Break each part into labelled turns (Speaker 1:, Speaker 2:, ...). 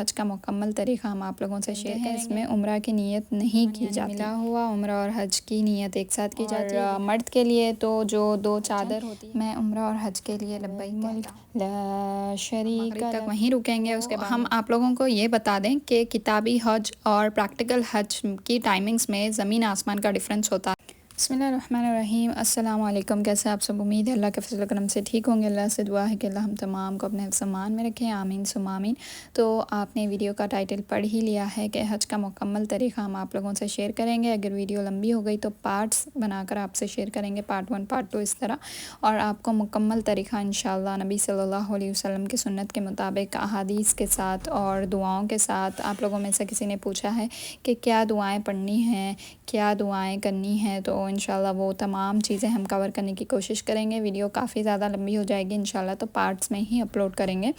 Speaker 1: حج کا مکمل طریقہ ہم آپ لوگوں سے شیئر کریں گے۔ اس میں عمرہ کی نیت نہیں کی جاتی، ملا ہوا عمرہ اور حج کی نیت ایک ساتھ کی جاتی ہے۔ مرد کے لیے تو جو 2 چادر ہوتی ہے، میں عمرہ اور حج کے لیے لبیک لا شریک تک وہیں رکیں گے۔ اس کے بعد ہم آپ لوگوں کو یہ بتا دیں کہ کتابی حج اور پریکٹیکل حج کی ٹائمنگز میں زمین آسمان کا ڈفرینس ہوتا ہے۔ بسم اللہ الرحمن الرحیم، السلام علیکم۔ کیسے آپ سب؟ امید ہے اللہ کے فضل و کرم سے ٹھیک ہوں گے۔ اللہ سے دعا ہے کہ اللہ ہم تمام کو اپنے حفظ و امان میں رکھیں، آمین ثم آمین۔ تو آپ نے ویڈیو کا ٹائٹل پڑھ ہی لیا ہے کہ حج کا مکمل طریقہ ہم آپ لوگوں سے شیئر کریں گے۔ اگر ویڈیو لمبی ہو گئی تو پارٹس بنا کر آپ سے شیئر کریں گے، پارٹ 1 پارٹ 2 اس طرح، اور آپ کو مکمل طریقہ انشاءاللہ نبی صلی اللہ علیہ وسلم کی سنت کے مطابق احادیث کے ساتھ اور دعاؤں کے ساتھ۔ آپ لوگوں میں سے کسی نے پوچھا ہے کہ کیا دعائیں پڑھنی ہیں، کیا دعائیں کرنی ہیں، تو انشاءاللہ وہ تمام چیزیں ہم کور کرنے کی کوشش کریں گے۔ ویڈیو کافی زیادہ لمبی ہو جائے گی انشاءاللہ، تو پارٹس میں ہی اپلوڈ کریں گے۔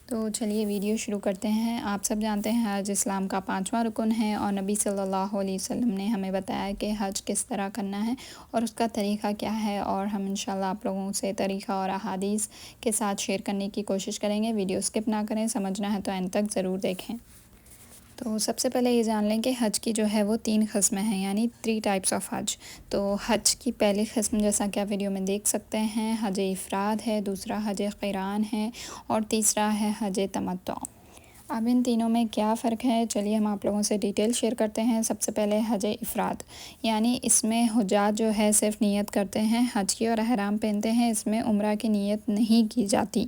Speaker 1: تو چلیے ویڈیو شروع کرتے ہیں۔ آپ سب جانتے ہیں حج اسلام کا 5واں رکن ہے، اور نبی صلی اللہ علیہ وسلم نے ہمیں بتایا کہ حج کس طرح کرنا ہے اور اس کا طریقہ کیا ہے، اور ہم انشاءاللہ آپ لوگوں سے طریقہ اور احادیث کے ساتھ شیئر کرنے کی کوشش کریں گے۔ ویڈیو اسکپ نہ کریں، سمجھنا ہے تو اینڈ تک ضرور دیکھیں۔ تو سب سے پہلے یہ جان لیں کہ حج کی جو ہے وہ 3 قسمیں ہیں، یعنی 3 ٹائپس آف حج۔ تو حج کی پہلی قسم جیسا کہ آپ ویڈیو میں دیکھ سکتے ہیں حج افراد ہے، دوسرا حج قران ہے، اور تیسرا ہے حج تمتع۔ اب ان تینوں میں کیا فرق ہے، چلیے ہم آپ لوگوں سے ڈیٹیل شیئر کرتے ہیں۔ سب سے پہلے حج افراد، یعنی اس میں حجاج جو ہے صرف نیت کرتے ہیں حج کی اور احرام پہنتے ہیں، اس میں عمرہ کی نیت نہیں کی جاتی۔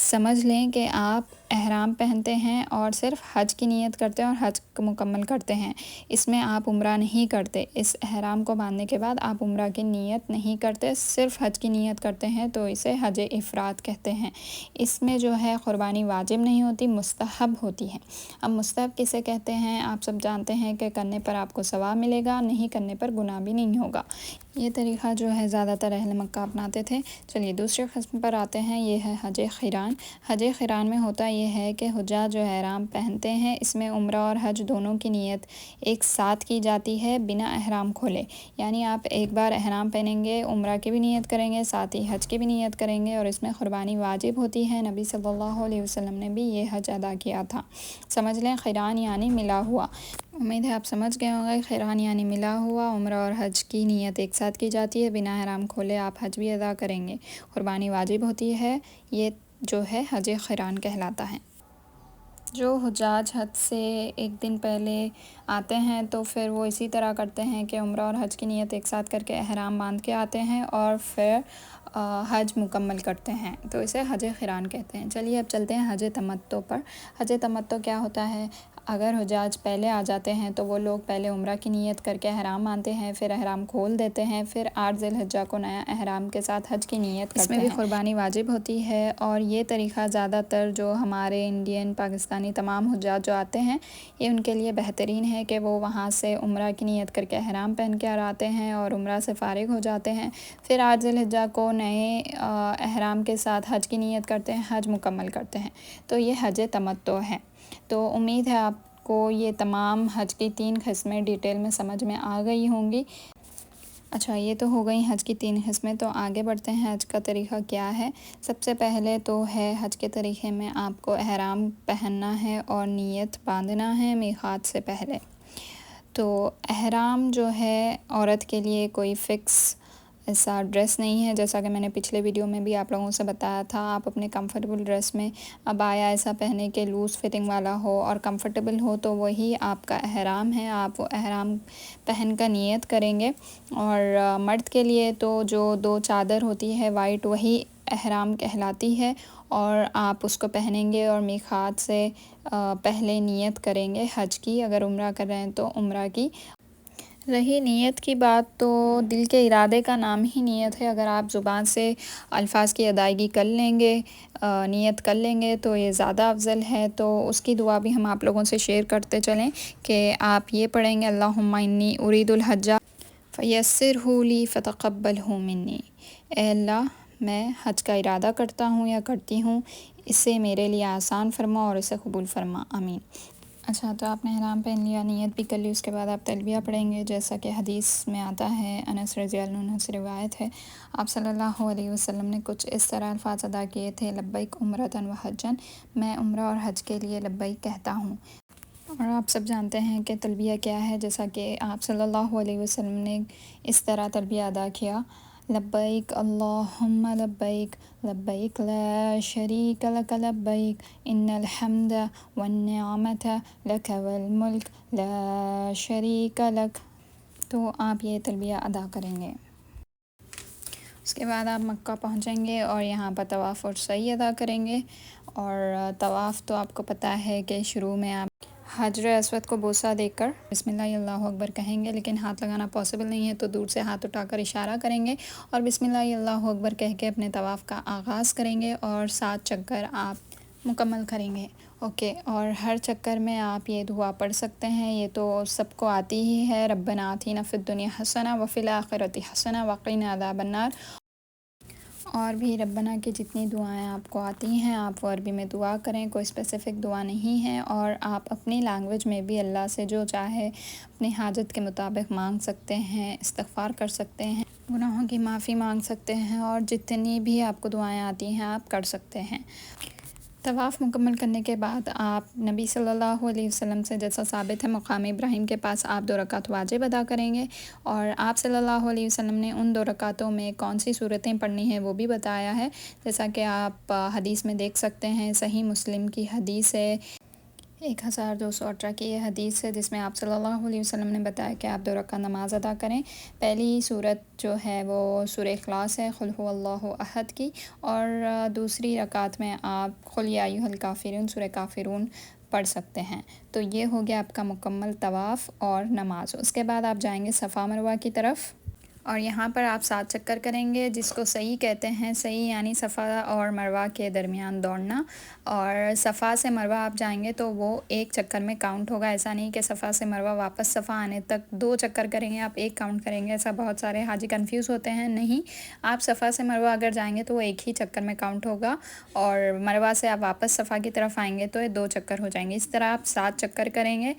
Speaker 1: سمجھ لیں کہ آپ احرام پہنتے ہیں اور صرف حج کی نیت کرتے ہیں اور حج کو مکمل کرتے ہیں، اس میں آپ عمرہ نہیں کرتے۔ اس احرام کو باندھنے کے بعد آپ عمرہ کی نیت نہیں کرتے، صرف حج کی نیت کرتے ہیں، تو اسے حج افراد کہتے ہیں۔ اس میں جو ہے قربانی واجب نہیں ہوتی، مستحب ہوتی ہے۔ اب مستحب کسے کہتے ہیں؟ آپ سب جانتے ہیں کہ کرنے پر آپ کو ثواب ملے گا، نہیں کرنے پر گناہ بھی نہیں ہوگا۔ یہ طریقہ جو ہے زیادہ تر اہل مکہ اپناتے تھے۔ چلیے دوسرے قسم پر آتے ہیں، یہ ہے حج قران۔ حج قران میں ہوتا یہ ہے کہ حجاج جو احرام پہنتے ہیں، اس میں عمرہ اور حج دونوں کی نیت ایک ساتھ کی جاتی ہے بنا احرام کھولے، یعنی آپ ایک بار احرام پہنیں گے، عمرہ کی بھی نیت کریں گے، ساتھ ہی حج کی بھی نیت کریں گے، اور اس میں قربانی واجب ہوتی ہے۔ نبی صلی اللہ علیہ وسلم نے بھی یہ حج ادا کیا تھا۔ سمجھ لیں قران یعنی ملا ہوا۔ امید ہے آپ سمجھ گئے ہوں گے، قران یعنی ملا ہوا، عمرہ اور حج کی نیت ایک ساتھ کی جاتی ہے، بنا احرام کھولے آپ حج بھی ادا کریں گے، قربانی واجب ہوتی ہے، یہ جو ہے حج قران کہلاتا ہے۔ جو حجاج حج سے ایک دن پہلے آتے ہیں تو پھر وہ اسی طرح کرتے ہیں کہ عمرہ اور حج کی نیت ایک ساتھ کر کے احرام باندھ کے آتے ہیں اور پھر حج مکمل کرتے ہیں، تو اسے حج قران کہتے ہیں۔ چلیے اب چلتے ہیں حج تمتع پر۔ حج تمتع کیا ہوتا ہے؟ اگر حجاج پہلے آ جاتے ہیں تو وہ لوگ پہلے عمرہ کی نیت کر کے احرام باندھتے ہیں، پھر احرام کھول دیتے ہیں، پھر 8 ذی الحجہ کو نیا احرام کے ساتھ حج کی نیت کرتے ہیں۔ اس میں بھی قربانی واجب ہوتی ہے، اور یہ طریقہ زیادہ تر جو ہمارے انڈین پاکستانی تمام حجاج جو آتے ہیں، یہ ان کے لیے بہترین ہے کہ وہ وہاں سے عمرہ کی نیت کر کے احرام پہن کے آتے ہیں اور عمرہ سے فارغ ہو جاتے ہیں، پھر 8 ذی الحجہ کو نئے احرام کے ساتھ حج کی نیت کرتے ہیں، حج مکمل کرتے ہیں، تو یہ حج تمتع ہے۔ تو امید ہے آپ کو یہ تمام حج کی 3 قسمیں ڈیٹیل میں سمجھ میں آ گئی ہوں گی۔ اچھا، یہ تو ہو گئی حج کی 3 قسمیں، تو آگے بڑھتے ہیں حج کا طریقہ کیا ہے۔ سب سے پہلے تو ہے حج کے طریقے میں آپ کو احرام پہننا ہے اور نیت باندھنا ہے میقات سے پہلے۔ تو احرام جو ہے عورت کے لیے کوئی فکس ایسا ڈریس نہیں ہے، جیسا کہ میں نے پچھلے ویڈیو میں بھی آپ لوگوں سے بتایا تھا۔ آپ اپنے کمفرٹیبل ڈریس میں عبایا ایسا پہنے کہ لوز فٹنگ والا ہو اور کمفرٹیبل ہو، تو وہی آپ کا احرام ہے، آپ وہ احرام پہن کر نیت کریں گے۔ اور مرد کے لیے تو جو 2 چادر ہوتی ہے وائٹ، وہی احرام کہلاتی ہے، اور آپ اس کو پہنیں گے اور میقات سے پہلے نیت کریں گے حج کی، اگر عمرہ کر رہے ہیں تو عمرہ کی۔ رہی نیت کی بات، تو دل کے ارادے کا نام ہی نیت ہے، اگر آپ زبان سے الفاظ کی ادائیگی کر لیں گے، نیت کر لیں گے تو یہ زیادہ افضل ہے۔ تو اس کی دعا بھی ہم آپ لوگوں سے شیئر کرتے چلیں کہ آپ یہ پڑھیں گے، اللہم انی ارید الحج فیسرہ لی فتقبلہ منی۔ اے اللہ، میں حج کا ارادہ کرتا ہوں یا کرتی ہوں، اسے میرے لیے آسان فرما اور اسے قبول فرما، آمین۔ اچھا، تو آپ نے احرام پہن لیا، نیت بھی کر لی، اس کے بعد آپ تلبیہ پڑھیں گے، جیسا کہ حدیث میں آتا ہے، انس رضی اللہ عنہ سے روایت ہے، آپ صلی اللہ علیہ وسلم نے کچھ اس طرح الفاظ ادا کیے تھے: لبیک عمرۃ و حجن، میں عمرہ اور حج کے لیے لبیک کہتا ہوں۔ اور آپ سب جانتے ہیں کہ تلبیہ کیا ہے، جیسا کہ آپ صلی اللہ علیہ وسلم نے اس طرح تلبیہ ادا کیا: لبیک اللہم لبیک، لبیک لا شریک لک لبیک، ان الحمد والنعمت لک والملک لا شریک لک۔ تو آپ یہ تلبیہ ادا کریں گے۔ اس کے بعد آپ مکہ پہنچیں گے اور یہاں پر طواف اور سعی ادا کریں گے۔ اور طواف تو آپ کو پتہ ہے کہ شروع میں آپ حجر اسود کو بوسہ دے کر بسم اللہ اللہ اکبر کہیں گے، لیکن ہاتھ لگانا پاسبل نہیں ہے تو دور سے ہاتھ اٹھا کر اشارہ کریں گے اور بسم اللہ اللہ اکبر کہہ کے اپنے طواف کا آغاز کریں گے اور 7 چکر آپ مکمل کریں گے۔ اوکے، اور ہر چکر میں آپ یہ دعا پڑھ سکتے ہیں، یہ تو سب کو آتی ہی ہے: ربنا آتینا فی الدنیا حسنہ وفی الآخرۃ حسنہ وقنا عذاب النار۔ اور بھی ربنا کی جتنی دعائیں آپ کو آتی ہیں آپ وہ عربی میں دعا کریں، کوئی اسپیسیفک دعا نہیں ہے، اور آپ اپنی لینگویج میں بھی اللہ سے جو چاہے اپنی حاجت کے مطابق مانگ سکتے ہیں، استغفار کر سکتے ہیں، گناہوں کی معافی مانگ سکتے ہیں، اور جتنی بھی آپ کو دعائیں آتی ہیں آپ کر سکتے ہیں۔ طواف مکمل کرنے کے بعد آپ نبی صلی اللہ علیہ وسلم سے جیسا ثابت ہے مقام ابراہیم کے پاس آپ 2 رکعت واجب ادا کریں گے، اور آپ صلی اللہ علیہ وسلم نے ان 2 رکعتوں میں کون سی صورتیں پڑھنی ہیں وہ بھی بتایا ہے، جیسا کہ آپ حدیث میں دیکھ سکتے ہیں۔ صحیح مسلم کی حدیث ہے 1218 کی یہ حدیث ہے، جس میں آپ صلی اللہ علیہ وسلم نے بتایا کہ آپ 2 رکعت نماز ادا کریں۔ پہلی صورت جو ہے وہ سورہ اخلاص ہے، قل ھو اللہ احد کی، اور دوسری رکعت میں آپ قل یا ایھا الکافرون سورہ کافرون پڑھ سکتے ہیں۔ تو یہ ہو گیا آپ کا مکمل طواف اور نماز۔ اس کے بعد آپ جائیں گے صفا مروہ کی طرف، اور یہاں پر آپ 7 چکر کریں گے، جس کو سعی کہتے ہیں۔ سعی یعنی صفا اور مروہ کے درمیان دوڑنا، اور صفا سے مروہ آپ جائیں گے تو وہ 1 چکر میں کاؤنٹ ہوگا، ایسا نہیں کہ صفا سے مروہ واپس صفا آنے تک 2 چکر کریں گے آپ 1 کاؤنٹ کریں گے، ایسا بہت سارے حاجی کنفیوز ہوتے ہیں۔ نہیں، آپ صفا سے مروہ اگر جائیں گے تو وہ 1 ہی چکر میں کاؤنٹ ہوگا، اور مروہ سے آپ واپس صفا کی طرف آئیں گے تو یہ 2 چکر ہو جائیں گے۔ اس طرح آپ 7 چکر کریں گے۔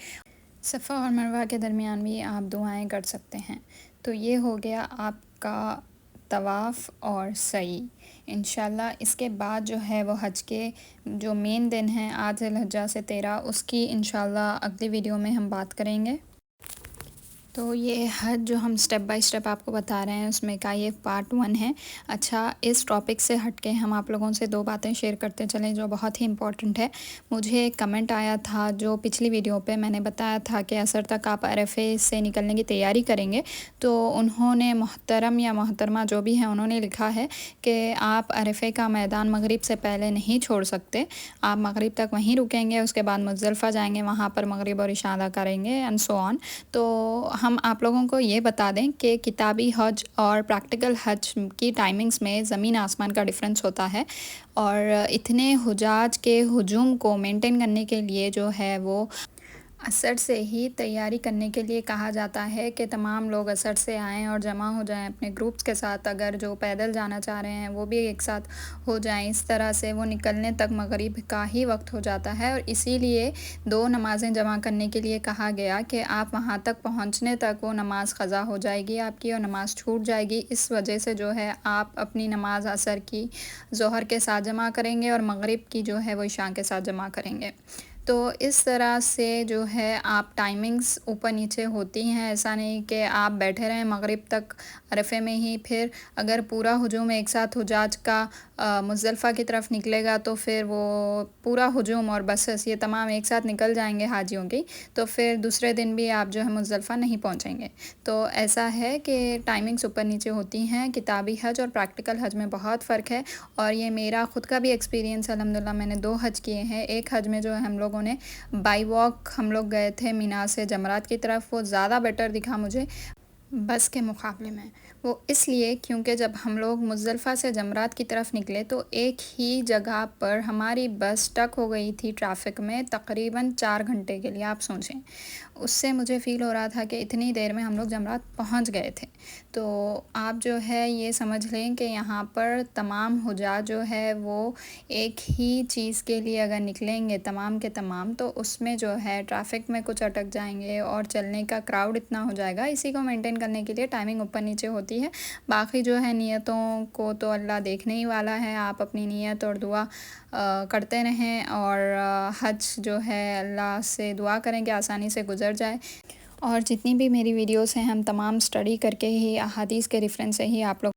Speaker 1: صفا اور مروہ کے درمیان بھی آپ دعائیں کر سکتے ہیں۔ تو یہ ہو گیا آپ کا طواف اور سعی انشاءاللہ۔ اس کے بعد جو ہے وہ حج کے جو مین دن ہیں 8 ذی الحجہ سے 13، اس کی انشاءاللہ اگلی ویڈیو میں ہم بات کریں گے۔ تو یہ حج جو ہم سٹیپ بائی سٹیپ آپ کو بتا رہے ہیں اس میں کا یہ پارٹ 1 ہے۔ اچھا، اس ٹاپک سے ہٹ کے ہم آپ لوگوں سے 2 باتیں شیئر کرتے چلیں جو بہت ہی امپورٹنٹ ہے۔ مجھے ایک کمنٹ آیا تھا جو پچھلی ویڈیو پہ میں نے بتایا تھا کہ عصر تک آپ عرفے سے نکلنے کی تیاری کریں گے، تو انہوں نے محترم یا محترمہ جو بھی ہیں انہوں نے لکھا ہے کہ آپ عرفے کا میدان مغرب سے پہلے نہیں چھوڑ سکتے، آپ مغرب تک وہیں رکیں گے، اس کے بعد مزدلفہ جائیں گے، وہاں پر مغرب اور عشاء ادا کریں گے اینڈ سو آن۔ تو ہم آپ لوگوں کو یہ بتا دیں کہ کتابی حج اور پریکٹیکل حج کی ٹائمنگز میں زمین آسمان کا ڈفرینس ہوتا ہے، اور اتنے حجاج کے ہجوم کو مینٹین کرنے کے لیے جو ہے وہ عصر سے ہی تیاری کرنے کے لیے کہا جاتا ہے کہ تمام لوگ عصر سے آئیں اور جمع ہو جائیں اپنے گروپس کے ساتھ، اگر جو پیدل جانا چاہ رہے ہیں وہ بھی ایک ساتھ ہو جائیں، اس طرح سے وہ نکلنے تک مغرب کا ہی وقت ہو جاتا ہے، اور اسی لیے 2 نمازیں جمع کرنے کے لیے کہا گیا کہ آپ وہاں تک پہنچنے تک وہ نماز قضا ہو جائے گی آپ کی اور نماز چھوٹ جائے گی۔ اس وجہ سے جو ہے آپ اپنی نماز عصر کی ظہر کے ساتھ جمع کریں گے اور مغرب کی جو ہے وہ عشاء کے ساتھ جمع کریں گے۔ تو اس طرح سے جو ہے آپ ٹائمنگز اوپر نیچے ہوتی ہیں، ایسا نہیں کہ آپ بیٹھے رہیں مغرب تک عرفے میں ہی، پھر اگر پورا ہجوم ایک ساتھ حجاج کا مزدلفہ کی طرف نکلے گا تو پھر وہ پورا ہجوم اور بسس یہ تمام ایک ساتھ نکل جائیں گے حاجیوں کی، تو پھر دوسرے دن بھی آپ جو ہے مزدلفہ نہیں پہنچیں گے۔ تو ایسا ہے کہ ٹائمنگز اوپر نیچے ہوتی ہیں، کتابی حج اور پریکٹیکل حج میں بہت فرق ہے، اور یہ میرا خود کا بھی ایکسپیرینس الحمدللہ، میں نے 2 حج کیے ہیں۔ ایک حج میں جو ہے ہم لوگوں نے بائی واک ہم لوگ گئے تھے مینا سے جمرات کی طرف، وہ زیادہ بیٹر دکھا مجھے، بس کے مقابلے میں۔ وہ اس لیے کیونکہ جب ہم لوگ مزدلفہ سے جمرات کی طرف نکلے تو ایک ہی جگہ پر ہماری بس اسٹک ہو گئی تھی ٹریفک میں تقریباً 4 گھنٹے کے لیے، آپ سوچیں۔ اس سے مجھے فیل ہو رہا تھا کہ اتنی دیر میں ہم لوگ جمرات پہنچ گئے تھے۔ تو آپ جو ہے یہ سمجھ لیں کہ یہاں پر تمام حجاج جو ہے وہ ایک ہی چیز کے لیے اگر نکلیں گے تمام کے تمام، تو اس میں جو ہے ٹریفک میں کچھ اٹک جائیں گے اور چلنے کا کراؤڈ اتنا ہو جائے گا۔ اسی کو مینٹین کرنے کے لیے ٹائمنگ اوپر نیچے ہوتی ہے، باقی جو ہے نیتوں کو تو اللہ دیکھنے ہی والا ہے۔ آپ اپنی نیت اور دعا کرتے رہیں، اور حج جو ہے اللہ سے دعا کریں کہ آسانی سے گزر جائے۔ اور جتنی بھی میری ویڈیوز ہیں ہم تمام اسٹڈی کر کے ہی، احادیث کے ریفرنس سے ہی آپ لوگ